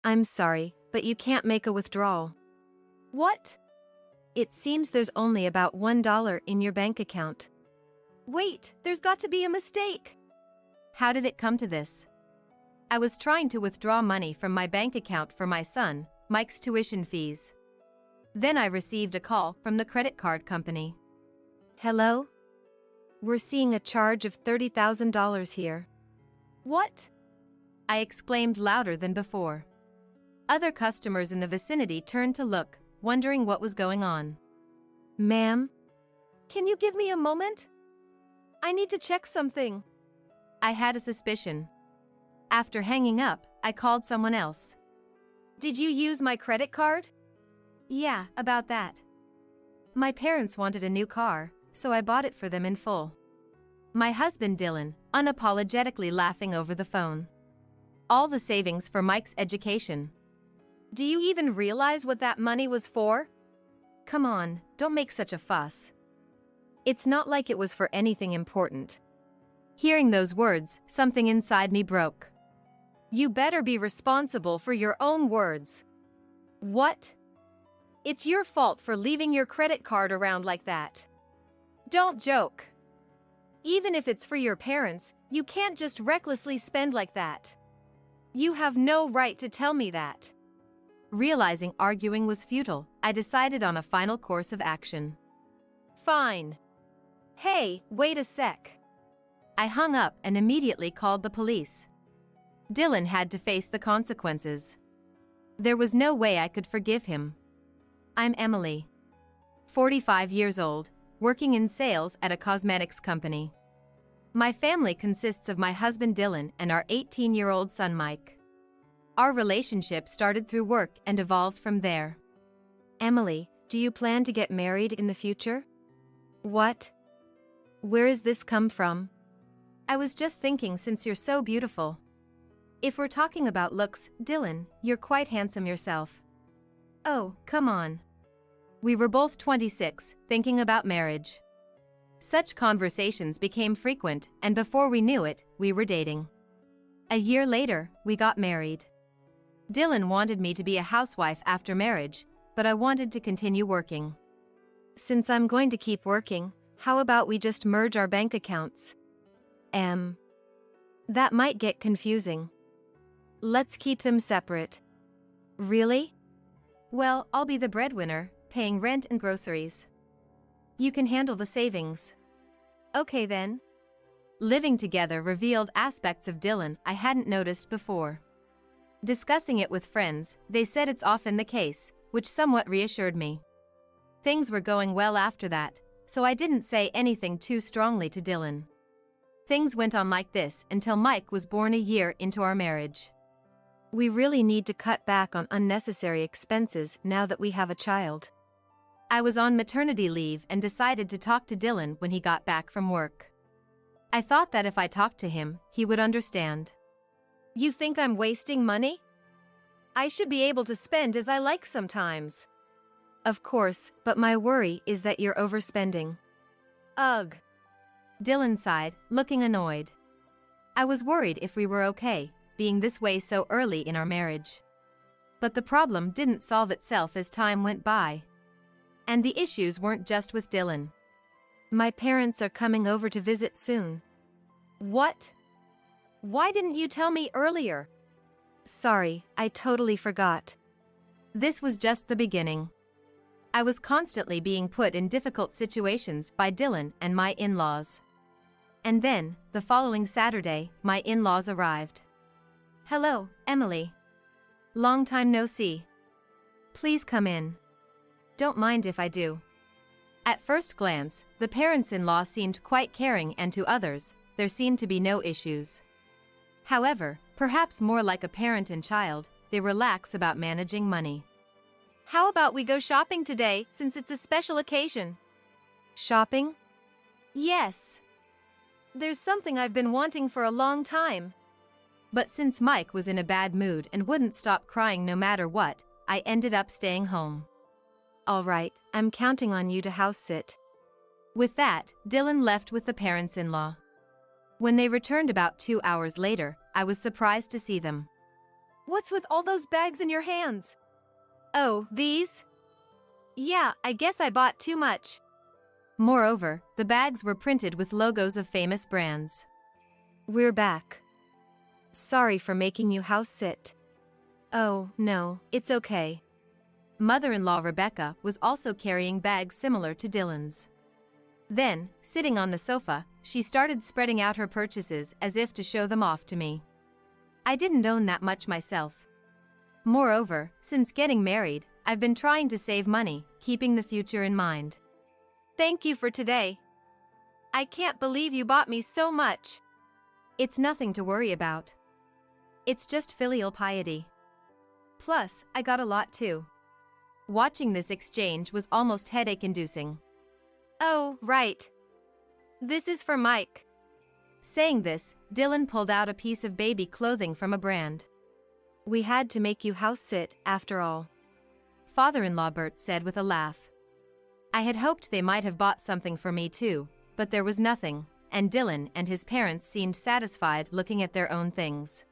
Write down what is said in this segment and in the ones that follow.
I'm sorry, but you can't make a withdrawal. What? It seems there's only about $1 in your bank account. Wait, there's got to be a mistake. How did it come to this? I was trying to withdraw money from my bank account for my son, Mike's tuition fees. Then I received a call from the credit card company. Hello? We're seeing a charge of $30,000 here. What? I exclaimed louder than before. Other customers in the vicinity turned to look, wondering what was going on. Ma'am? Can you give me a moment? I need to check something. I had a suspicion. After hanging up, I called someone else. Did you use my credit card? Yeah, about that. My parents wanted a new car, so I bought it for them in full. My husband Dylan, unapologetically laughing over the phone. All the savings for Mike's education. Do you even realize what that money was for? Come on, don't make such a fuss. It's not like it was for anything important. Hearing those words, something inside me broke. You better be responsible for your own words. What? It's your fault for leaving your credit card around like that. Don't joke. Even if it's for your parents, you can't just recklessly spend like that. You have no right to tell me that. Realizing arguing was futile, I decided on a final course of action. Fine. Hey, wait a sec. I hung up and immediately called the police. Dylan had to face the consequences. There was no way I could forgive him. I'm Emily. 45 years old, working in sales at a cosmetics company. My family consists of my husband Dylan and our 18-year-old son Mike. Our relationship started through work and evolved from there. Emily, do you plan to get married in the future? What? Where has this come from? I was just thinking, since you're so beautiful. If we're talking about looks, Dylan, you're quite handsome yourself. Oh, come on. We were both 26, thinking about marriage. Such conversations became frequent, and before we knew it, we were dating. A year later, we got married. Dylan wanted me to be a housewife after marriage, but I wanted to continue working. Since I'm going to keep working, how about we just merge our bank accounts? That might get confusing. Let's keep them separate. Really? Well, I'll be the breadwinner, paying rent and groceries. You can handle the savings. Okay then. Living together revealed aspects of Dylan I hadn't noticed before. Discussing it with friends, they said it's often the case, which somewhat reassured me. Things were going well after that, so I didn't say anything too strongly to Dylan. Things went on like this until Mike was born a year into our marriage. We really need to cut back on unnecessary expenses now that we have a child. I was on maternity leave and decided to talk to Dylan when he got back from work. I thought that if I talked to him, he would understand. You think I'm wasting money? I should be able to spend as I like sometimes. Of course, but my worry is that you're overspending. Ugh. Dylan sighed, looking annoyed. I was worried if we were okay, being this way so early in our marriage. But the problem didn't solve itself as time went by. And the issues weren't just with Dylan. My parents are coming over to visit soon. What? Why didn't you tell me earlier? Sorry, I totally forgot. This was just the beginning. I was constantly being put in difficult situations by Dylan and my in-laws. And then, the following Saturday, my in-laws arrived. Hello, Emily. Long time no see. Please come in. Don't mind if I do. At first glance, the parents-in-law seemed quite caring, and to others, there seemed to be no issues. However, perhaps more like a parent and child, they were lax about managing money. How about we go shopping today, since it's a special occasion? Shopping? Yes. There's something I've been wanting for a long time. But since Mike was in a bad mood and wouldn't stop crying no matter what, I ended up staying home. All right, I'm counting on you to house sit. With that, Dylan left with the parents-in-law. When they returned about 2 hours later, I was surprised to see them. What's with all those bags in your hands? Oh, these? Yeah, I guess I bought too much. Moreover, the bags were printed with logos of famous brands. We're back. Sorry for making you house sit. Oh, no, it's okay. Mother-in-law Rebecca was also carrying bags similar to Dylan's. Then, sitting on the sofa, she started spreading out her purchases as if to show them off to me. I didn't own that much myself. Moreover, since getting married, I've been trying to save money, keeping the future in mind. Thank you for today. I can't believe you bought me so much. It's nothing to worry about. It's just filial piety. Plus, I got a lot too. Watching this exchange was almost headache-inducing. Oh, right. This is for Mike. Saying this, Dylan pulled out a piece of baby clothing from a brand. We had to make you house sit, after all. Father-in-law Bert said with a laugh. I had hoped they might have bought something for me too, but there was nothing, and Dylan and his parents seemed satisfied looking at their own things.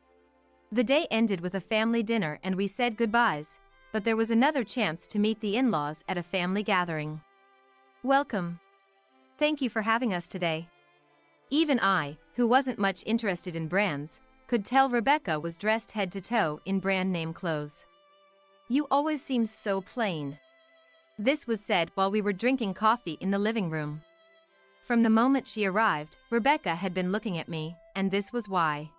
The day ended with a family dinner and we said goodbyes, but there was another chance to meet the in-laws at a family gathering. Welcome. Thank you for having us today. Even I, who wasn't much interested in brands, could tell Rebecca was dressed head to toe in brand name clothes. You always seem so plain. This was said while we were drinking coffee in the living room. From the moment she arrived, Rebecca had been looking at me, and this was why.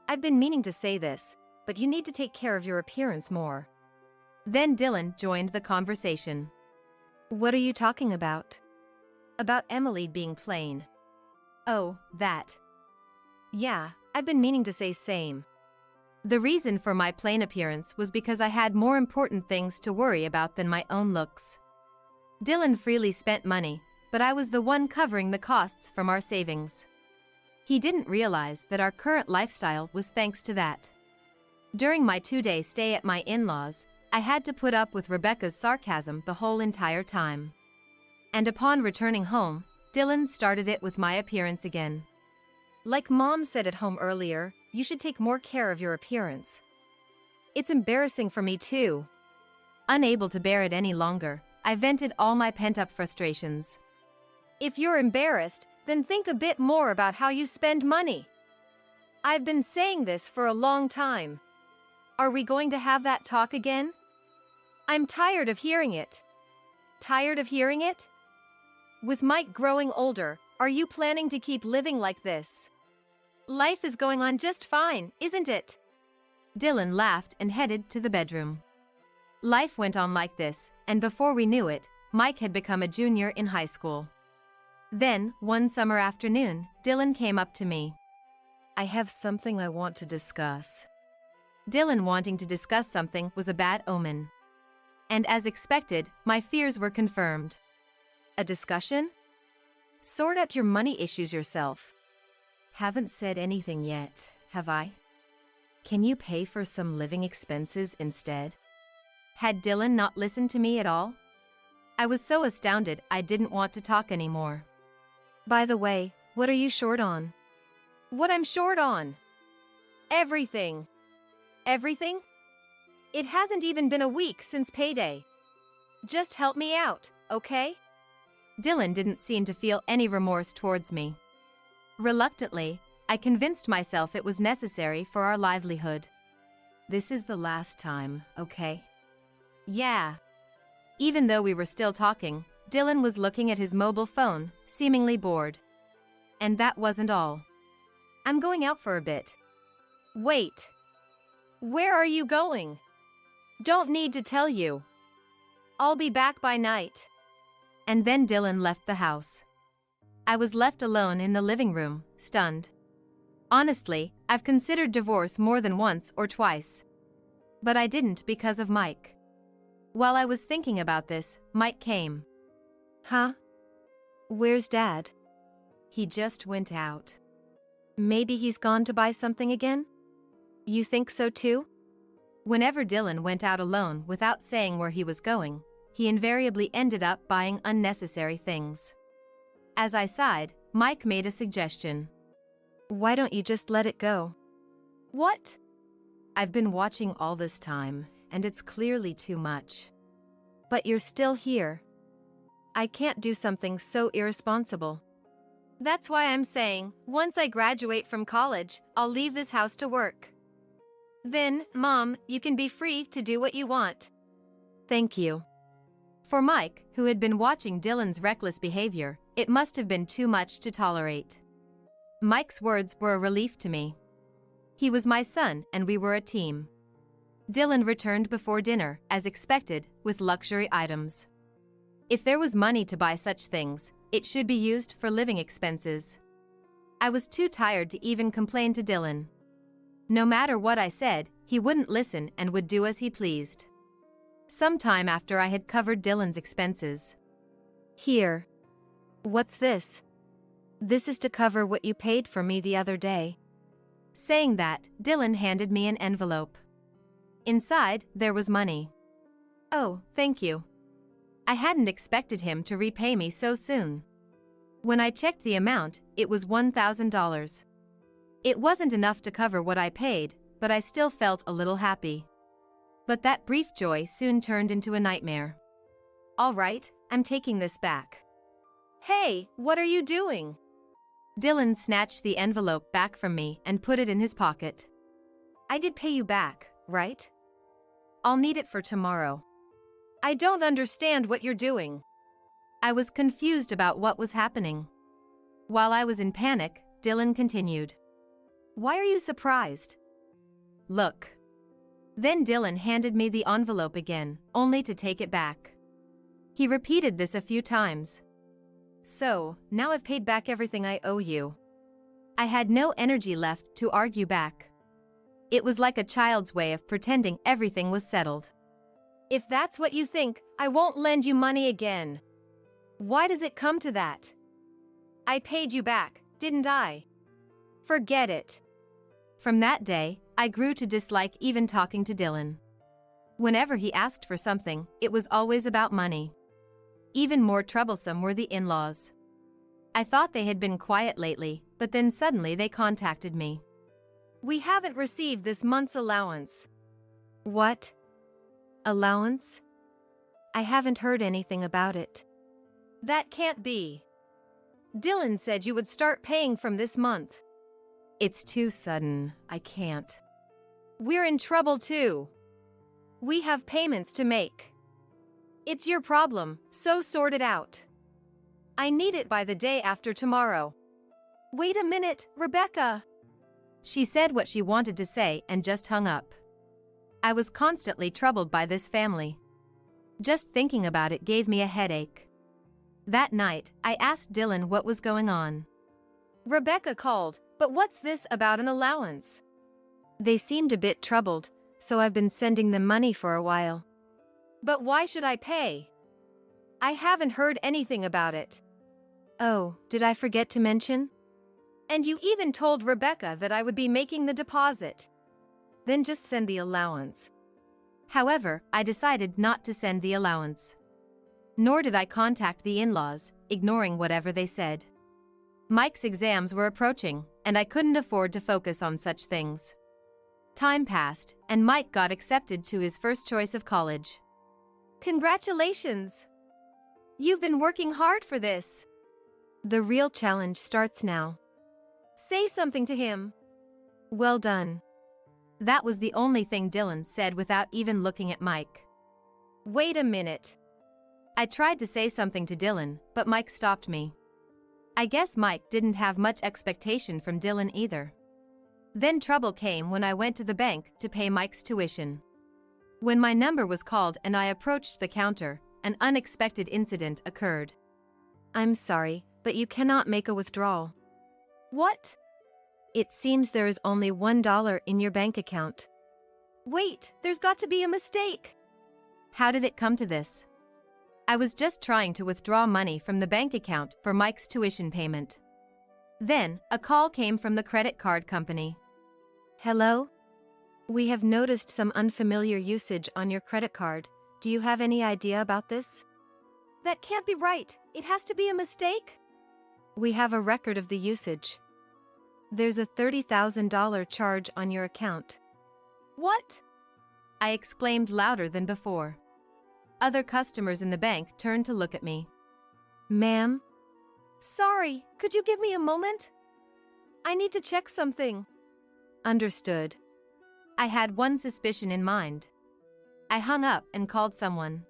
I've been meaning to say this, but you need to take care of your appearance more. Then Dylan joined the conversation. What are you talking about? About Emily being plain. Oh, that. Yeah, I've been meaning to say same. The reason for my plain appearance was because I had more important things to worry about than my own looks. Dylan freely spent money, but I was the one covering the costs from our savings. He didn't realize that our current lifestyle was thanks to that. During my 2-day stay at my in-laws, I had to put up with Rebecca's sarcasm the whole entire time. And upon returning home, Dylan started it with my appearance again. Like Mom said at home earlier, you should take more care of your appearance. It's embarrassing for me too. Unable to bear it any longer, I vented all my pent-up frustrations. If you're embarrassed, then think a bit more about how you spend money. I've been saying this for a long time. Are we going to have that talk again? I'm tired of hearing it. Tired of hearing it? With Mike growing older, are you planning to keep living like this? Life is going on just fine, isn't it? Dylan laughed and headed to the bedroom. Life went on like this, and before we knew it, Mike had become a junior in high school. Then, one summer afternoon, Dylan came up to me. I have something I want to discuss. Dylan wanting to discuss something was a bad omen. And as expected, my fears were confirmed. A discussion? Sort out your money issues yourself. Haven't said anything yet, have I? Can you pay for some living expenses instead? Had Dylan not listened to me at all? I was so astounded I didn't want to talk anymore. By the way, what are you short on? What I'm short on? Everything. Everything? It hasn't even been a week since payday. Just help me out, okay? Dylan didn't seem to feel any remorse towards me. Reluctantly, I convinced myself it was necessary for our livelihood. This is the last time, okay? Yeah. Even though we were still talking, Dylan was looking at his mobile phone, seemingly bored. And that wasn't all. I'm going out for a bit. Wait. Where are you going? Don't need to tell you. I'll be back by night. And then Dylan left the house. I was left alone in the living room, stunned. Honestly, I've considered divorce more than once or twice. But I didn't because of Mike. While I was thinking about this, Mike came. Huh? Where's Dad? He just went out. Maybe he's gone to buy something again? You think so too? Whenever Dylan went out alone without saying where he was going, he invariably ended up buying unnecessary things. As I sighed, Mike made a suggestion. Why don't you just let it go? What? I've been watching all this time, and it's clearly too much. But you're still here. I can't do something so irresponsible. That's why I'm saying, once I graduate from college, I'll leave this house to work. Then, Mom, you can be free to do what you want. Thank you. For Mike, who had been watching Dylan's reckless behavior, it must have been too much to tolerate. Mike's words were a relief to me. He was my son and we were a team. Dylan returned before dinner, as expected, with luxury items. If there was money to buy such things, it should be used for living expenses. I was too tired to even complain to Dylan. No matter what I said, he wouldn't listen and would do as he pleased. Sometime after I had covered Dylan's expenses. Here. What's this? This is to cover what you paid for me the other day. Saying that, Dylan handed me an envelope. Inside, there was money. Oh, thank you. I hadn't expected him to repay me so soon. When I checked the amount, it was $1,000. It wasn't enough to cover what I paid, but I still felt a little happy. But that brief joy soon turned into a nightmare. All right, I'm taking this back. Hey, what are you doing? Dylan snatched the envelope back from me and put it in his pocket. I did pay you back, right? I'll need it for tomorrow. I don't understand what you're doing. I was confused about what was happening. While I was in panic, Dylan continued. Why are you surprised? Look. Then Dylan handed me the envelope again, only to take it back. He repeated this a few times. So, now I've paid back everything I owe you. I had no energy left to argue back. It was like a child's way of pretending everything was settled. If that's what you think, I won't lend you money again. Why does it come to that? I paid you back, didn't I? Forget it. From that day, I grew to dislike even talking to Dylan. Whenever he asked for something, it was always about money. Even more troublesome were the in-laws. I thought they had been quiet lately, but then suddenly they contacted me. We haven't received this month's allowance. What? Allowance? I haven't heard anything about it. That can't be. Dylan said you would start paying from this month. It's too sudden, I can't. We're in trouble too. We have payments to make. It's your problem, so sort it out. I need it by the day after tomorrow. Wait a minute, Rebecca. She said what she wanted to say and just hung up. I was constantly troubled by this family. Just thinking about it gave me a headache. That night, I asked Dylan what was going on. Rebecca called, but what's this about an allowance? They seemed a bit troubled, so I've been sending them money for a while. But why should I pay? I haven't heard anything about it. Oh, did I forget to mention? And you even told Rebecca that I would be making the deposit. Then just send the allowance. However, I decided not to send the allowance. Nor did I contact the in-laws, ignoring whatever they said. Mike's exams were approaching, and I couldn't afford to focus on such things. Time passed, and Mike got accepted to his first choice of college. Congratulations! You've been working hard for this. The real challenge starts now. Say something to him. Well done. That was the only thing Dylan said without even looking at Mike. Wait a minute. I tried to say something to Dylan, but Mike stopped me. I guess Mike didn't have much expectation from Dylan either. Then trouble came when I went to the bank to pay Mike's tuition. When my number was called and I approached the counter, an unexpected incident occurred. I'm sorry, but you cannot make a withdrawal. What? It seems there is only $1 in your bank account. Wait, there's got to be a mistake. How did it come to this? I was just trying to withdraw money from the bank account for Mike's tuition payment. Then, a call came from the credit card company. Hello? We have noticed some unfamiliar usage on your credit card. Do you have any idea about this? That can't be right. It has to be a mistake. We have a record of the usage. There's a $30,000 charge on your account. What? I exclaimed louder than before. Other customers in the bank turned to look at me. Ma'am? Sorry, could you give me a moment? I need to check something. Understood. I had one suspicion in mind. I hung up and called someone.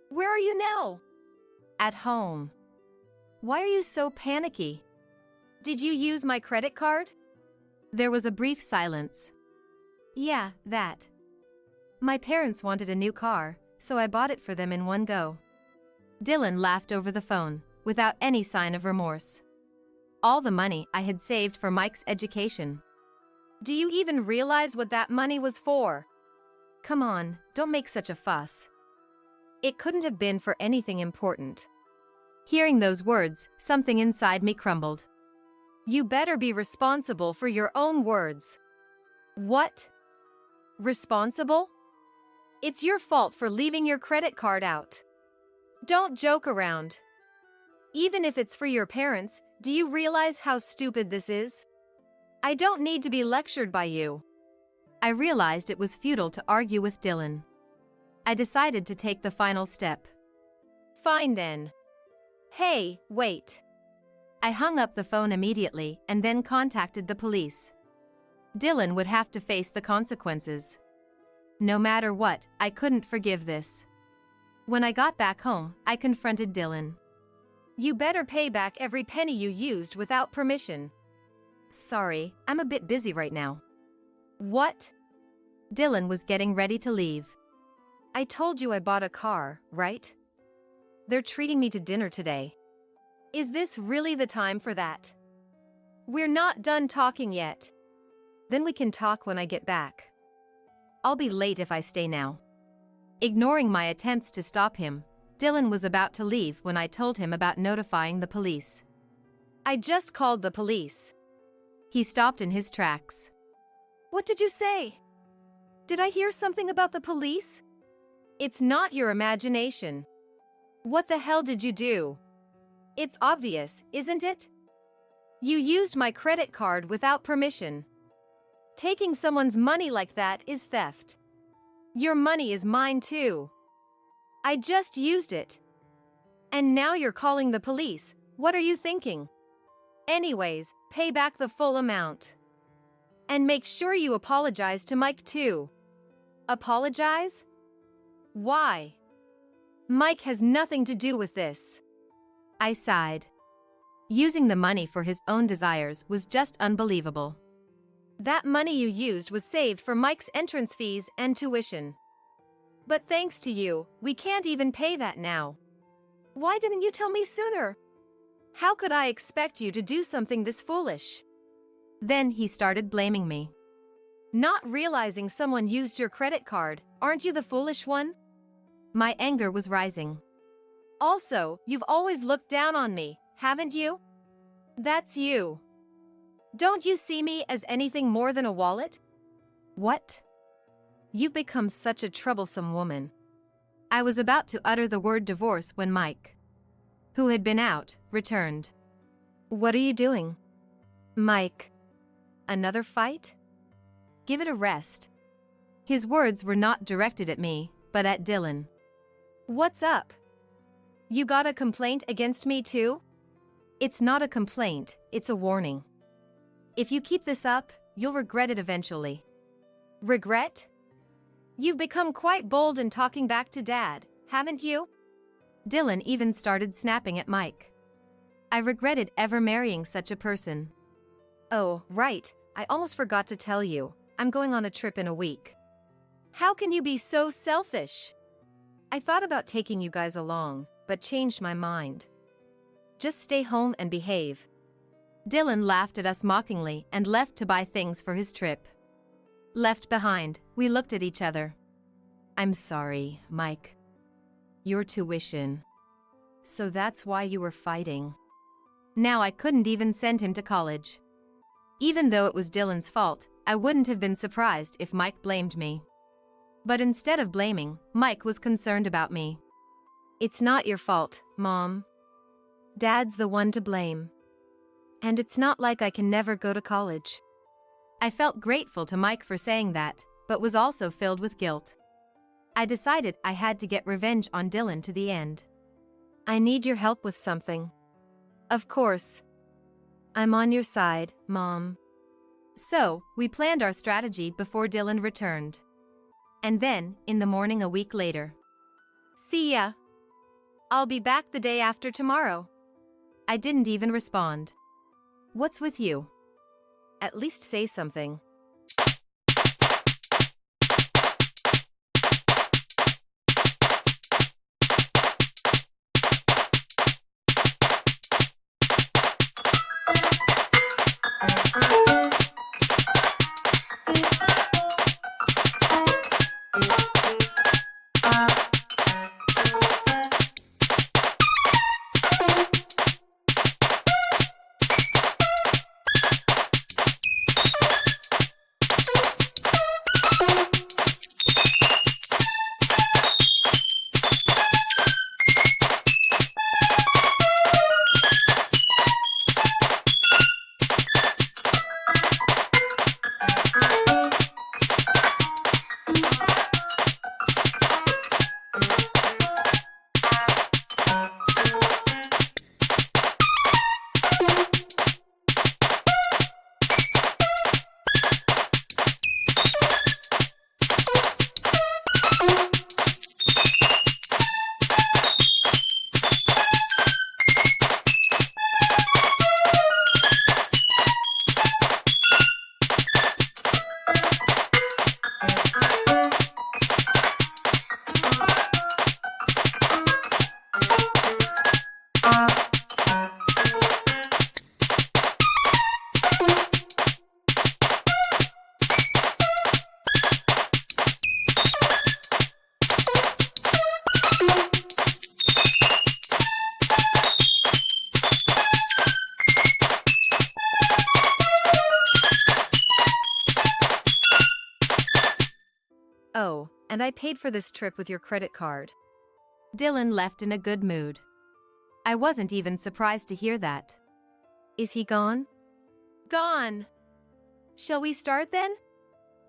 Where are you now? At home. Why are you so panicky? Did you use my credit card? There was a brief silence. Yeah, that. My parents wanted a new car, so I bought it for them in one go. Dylan laughed over the phone, without any sign of remorse. All the money I had saved for Mike's education. Do you even realize what that money was for? Come on, don't make such a fuss. It couldn't have been for anything important. Hearing those words, something inside me crumbled. You better be responsible for your own words. What? Responsible? It's your fault for leaving your credit card out. Don't joke around. Even if it's for your parents, do you realize how stupid this is? I don't need to be lectured by you. I realized it was futile to argue with Dylan. I decided to take the final step. Fine then. Hey, wait. I hung up the phone immediately and then contacted the police. Dylan would have to face the consequences. No matter what, I couldn't forgive this. When I got back home, I confronted Dylan. You better pay back every penny you used without permission. Sorry, I'm a bit busy right now. What? Dylan was getting ready to leave. I told you I bought a car, right? They're treating me to dinner today. Is this really the time for that? We're not done talking yet. Then we can talk when I get back. I'll be late if I stay now. Ignoring my attempts to stop him, Dylan was about to leave when I told him about notifying the police. I just called the police. He stopped in his tracks. What did you say? Did I hear something about the police? It's not your imagination. What the hell did you do? It's obvious, isn't it? You used my credit card without permission. Taking someone's money like that is theft. Your money is mine too. I just used it. And now you're calling the police. What are you thinking? Anyways, pay back the full amount. And make sure you apologize to Mike too. Apologize? Why? Mike has nothing to do with this. I sighed. Using the money for his own desires was just unbelievable. That money you used was saved for Mike's entrance fees and tuition. But thanks to you, we can't even pay that now. Why didn't you tell me sooner? How could I expect you to do something this foolish? Then he started blaming me. Not realizing someone used your credit card, aren't you the foolish one? My anger was rising. Also, you've always looked down on me, haven't you? That's you. Don't you see me as anything more than a wallet? What? You've become such a troublesome woman. I was about to utter the word divorce when Mike, who had been out, returned. What are you doing? Mike. Another fight? Give it a rest. His words were not directed at me, but at Dylan. What's up? You got a complaint against me too? It's not a complaint, it's a warning. If you keep this up, you'll regret it eventually. Regret? You've become quite bold in talking back to Dad, haven't you? Dylan even started snapping at Mike. I regretted ever marrying such a person. Oh, right, I almost forgot to tell you. I'm going on a trip in a week. How can you be so selfish? I thought about taking you guys along, but changed my mind. Just stay home and behave. Dylan laughed at us mockingly and left to buy things for his trip. Left behind, we looked at each other. I'm sorry, Mike. Your tuition. So that's why you were fighting. Now I couldn't even send him to college. Even though it was Dylan's fault, I wouldn't have been surprised if Mike blamed me. But instead of blaming, Mike was concerned about me. It's not your fault, Mom. Dad's the one to blame. And it's not like I can never go to college. I felt grateful to Mike for saying that, but was also filled with guilt. I decided I had to get revenge on Dylan to the end. I need your help with something. Of course. I'm on your side, Mom. So, we planned our strategy before Dylan returned. And then, in the morning a week later. See ya. I'll be back the day after tomorrow. I didn't even respond. What's with you? At least say something. Oh, and I paid for this trip with your credit card. Dylan left in a good mood. I wasn't even surprised to hear that. Is he gone? Gone. Shall we start then?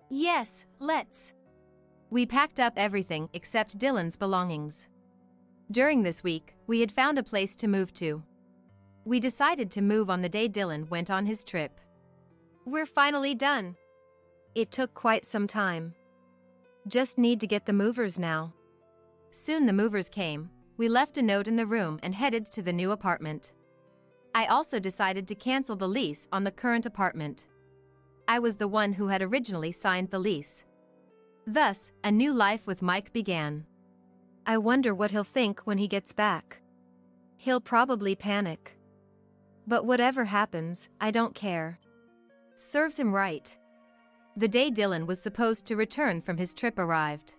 Yes, let's. We packed up everything except Dylan's belongings. During this week, we had found a place to move to. We decided to move on the day Dylan went on his trip. We're finally done. It took quite some time. Just need to get the movers now. Soon the movers came. We left a note in the room and headed to the new apartment. I also decided to cancel the lease on the current apartment. I was the one who had originally signed the lease. Thus, a new life with Mike began. I wonder what he'll think when he gets back. He'll probably panic. But whatever happens, I don't care. Serves him right. The day Dylan was supposed to return from his trip arrived.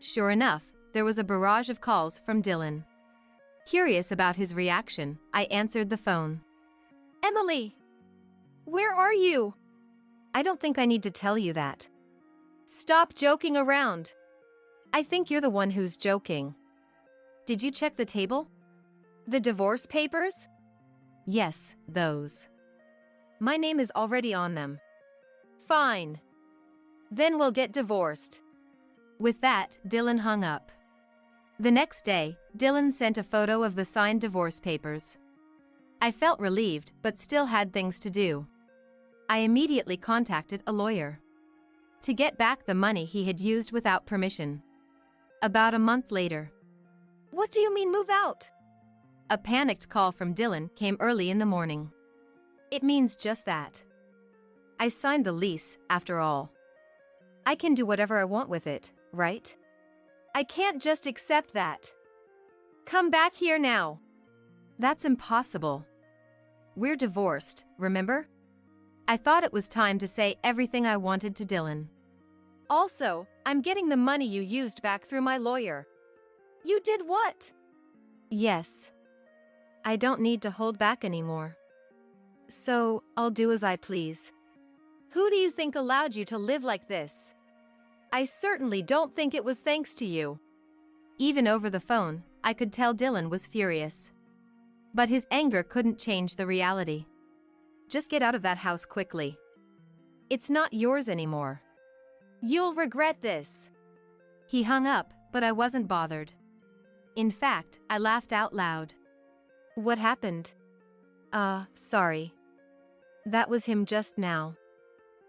Sure enough, there was a barrage of calls from Dylan. Curious about his reaction, I answered the phone. Emily! Where are you? I don't think I need to tell you that. Stop joking around. I think you're the one who's joking. Did you check the table? The divorce papers? Yes, those. My name is already on them. Fine. Then we'll get divorced. With that, Dylan hung up. The next day, Dylan sent a photo of the signed divorce papers. I felt relieved, but still had things to do. I immediately contacted a lawyer to get back the money he had used without permission. About a month later. What do you mean move out? A panicked call from Dylan came early in the morning. It means just that. I signed the lease, after all. I can do whatever I want with it, right? I can't just accept that. Come back here now. That's impossible. We're divorced, remember? I thought it was time to say everything I wanted to Dylan. Also, I'm getting the money you used back through my lawyer. You did what? Yes. I don't need to hold back anymore. So, I'll do as I please. Who do you think allowed you to live like this? I certainly don't think it was thanks to you. Even over the phone, I could tell Dylan was furious. But his anger couldn't change the reality. Just get out of that house quickly. It's not yours anymore. You'll regret this. He hung up, but I wasn't bothered. In fact, I laughed out loud. What happened? Sorry. That was him just now.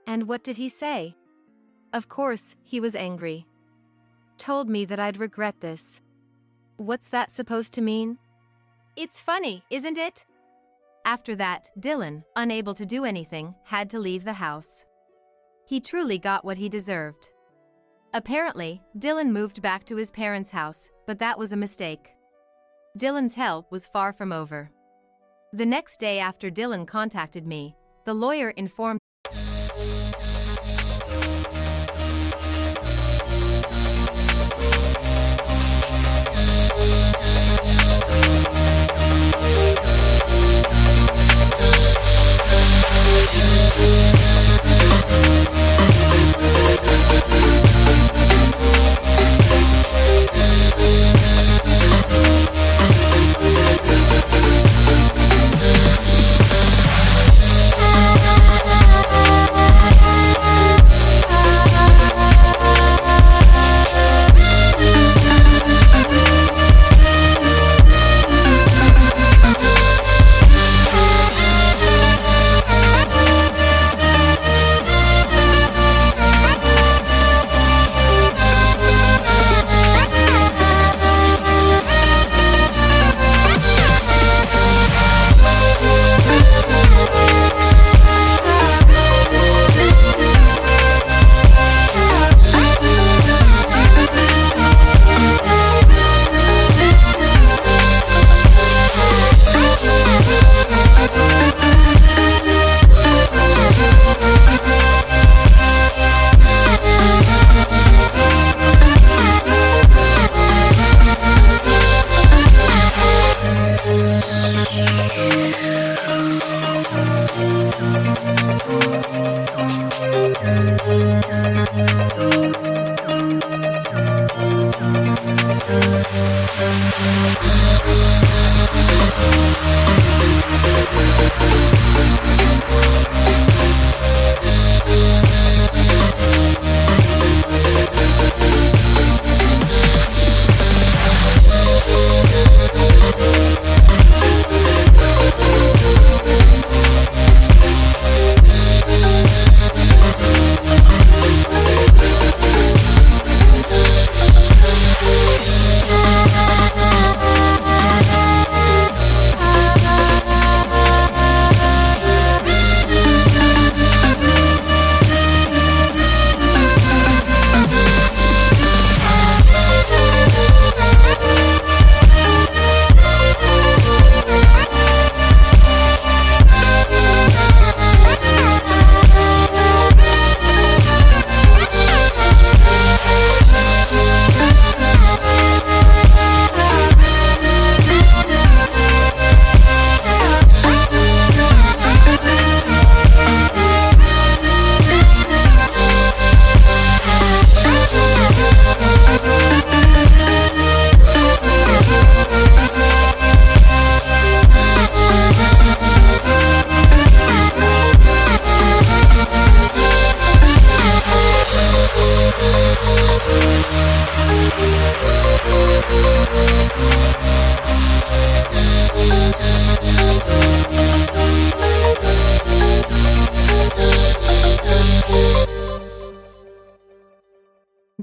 And what did he say? Of course, he was angry. Told me that I'd regret this. What's that supposed to mean? It's funny, isn't it? After that, Dylan, unable to do anything, had to leave the house. He truly got what he deserved. Apparently, Dylan moved back to his parents' house, but that was a mistake. Dylan's hell was far from over. The next day after Dylan contacted me, the lawyer informed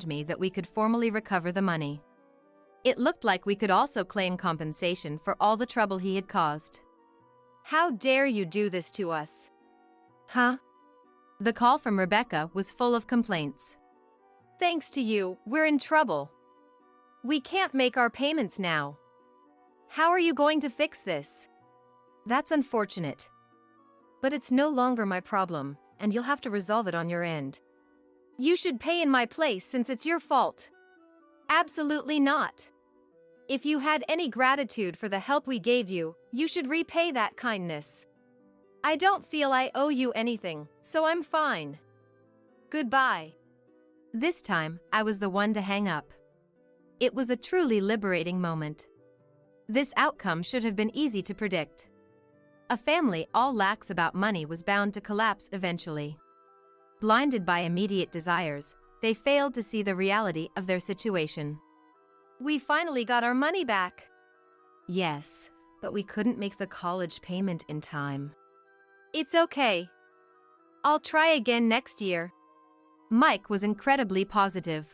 me that we could formally recover the money. It looked like we could also claim compensation for all the trouble he had caused. How dare you do this to us? Huh? The call from Rebecca was full of complaints. Thanks to you, we're in trouble. We can't make our payments now. How are you going to fix this? That's unfortunate. But it's no longer my problem, and you'll have to resolve it on your end. You should pay in my place since it's your fault. Absolutely not. If you had any gratitude for the help we gave you, you should repay that kindness. I don't feel I owe you anything, so I'm fine. Goodbye. This time, I was the one to hang up. It was a truly liberating moment. This outcome should have been easy to predict. A family all lax about money was bound to collapse eventually. Blinded by immediate desires, they failed to see the reality of their situation. We finally got our money back. Yes, but we couldn't make the college payment in time. It's okay. I'll try again next year. Mike was incredibly positive.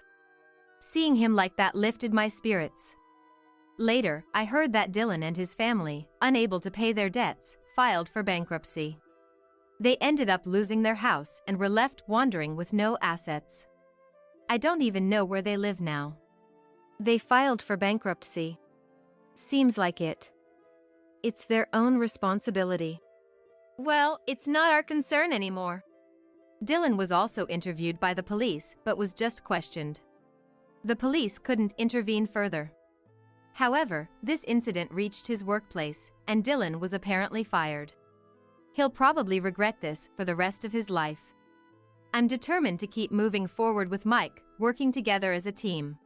Seeing him like that lifted my spirits. Later, I heard that Dylan and his family, unable to pay their debts, filed for bankruptcy. They ended up losing their house and were left wandering with no assets. I don't even know where they live now. They filed for bankruptcy. Seems like it. It's their own responsibility. Well, it's not our concern anymore. Dylan was also interviewed by the police but was just questioned. The police couldn't intervene further. However, this incident reached his workplace, and Dylan was apparently fired. He'll probably regret this for the rest of his life. I'm determined to keep moving forward with Mike, working together as a team.